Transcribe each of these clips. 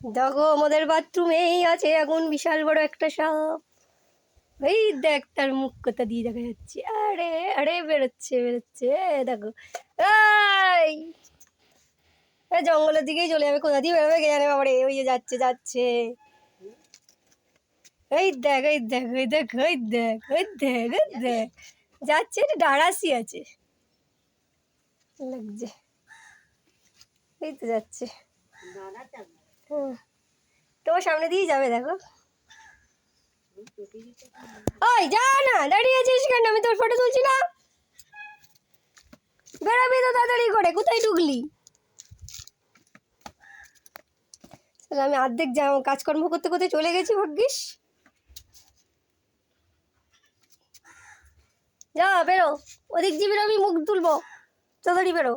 দেখো আমাদের বাথরুমেই আছে এখন বিশাল বড় একটা সাপ। এই দেখ তার মুখ কোথা দিয়ে দেখা যাচ্ছে। আরে আরে বেরোচ্ছে বেরোচ্ছে, দেখো। এই জঙ্গলের দিকেই চলে যাবে, কোথা দিয়ে বেরোবে কে জানে বাবারে। ওই যে যাচ্ছে যাচ্ছে, এই দেখ এই দেখ ওই দেখ ওই দেখ ওই দেখ ওই দেখ যাচ্ছে। এটা ডাড়াসি আছে লাগছে, এই তো যাচ্ছে। তোমার সামনে দিয়েই যাবে, দেখো। ওই যা না, দাঁড়িয়ে আছিস কেন? আমি তোর ফটো তুলছি না। বেরাবি তো তাড়াতাড়ি করে, কোথায় ঢুকলি? আমি অর্ধেক কাজকর্ম করতে করতে চলে গেছি, ভাগ্যিস। যা বেরো, ওদিক দিয়ে বেরো, আমি মুখ তুলবো। তাড়াতাড়ি বেরো।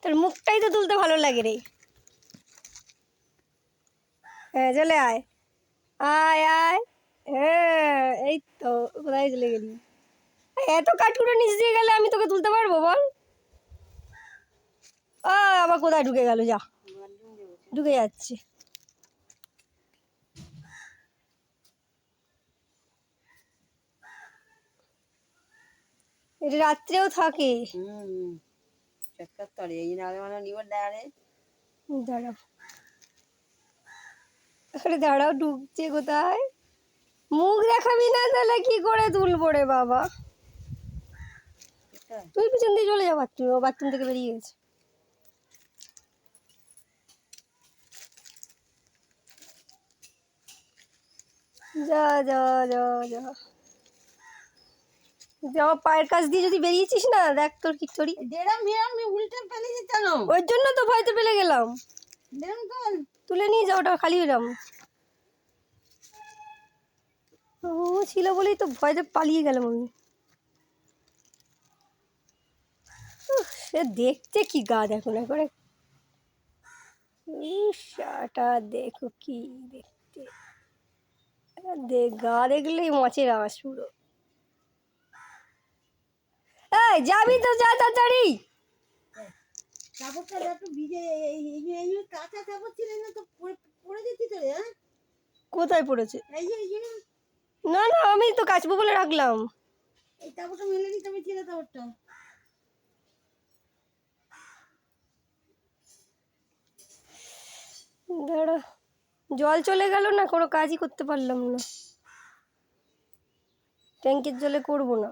তোর মুখটাই তো তুলতে ভালো লাগে রে। হ্যাঁ চলে আয়, আয় আয়। হ্যাঁ এই তো, কোথায় চলে গেলি? এত কাঠকুটো নিচ দিয়ে গেলে আমি তোকে তুলতে পারবো বল? আবার কোথায় ঢুকে গেল? যা, ঢুকে যাচ্ছে। এটা রাত্রেও থাকে। দাঁড়াও, আরে দাঁড়াও, ঢুকছে কোথায়? মুখ দেখাবি না তাহলে কি করে তুলবো রে বাবা? তুই পিছন দিয়ে চলে যা বাথরুমে, ও বাথরুম থেকে বেরিয়ে গেছে। যা যা যা যা, আমার পায়ের কাছ দিয়ে যদি বেরিয়েছিস না, দেখ তোর কি করি। ওই জন্য তো ভয়তে পেলে গেলাম। তুলে নিয়ে যাও, ওটা খালি হলাম। ও ছিল বলেই তো ভয়তে পালিয়ে গেলাম আমি। সে দেখতে কি গা, দেখো না করে। শাটা দেখো কি দেখতে, গা দেখলেই মাছের আঁশ পুরো। এই যাবি তো, যা তাড়াতাড়ি। কোথায় পড়েছে? না না, আমি তো কাচবো বলে রাখলাম। দাঁড়া, জল চলে গেল না, কোনো কাজই করতে পারলাম না। ট্যাঙ্কের জলে করবো না।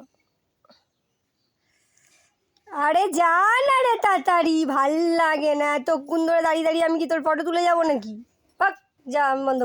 আরে যা না রে তাড়াতাড়ি, ভাল লাগে না এতক্ষণ ধরে দাঁড়িয়ে দাঁড়িয়ে। আমি কি তোর ফটো তুলে যাবো নাকি? পাক, যা, আমি বন্ধ।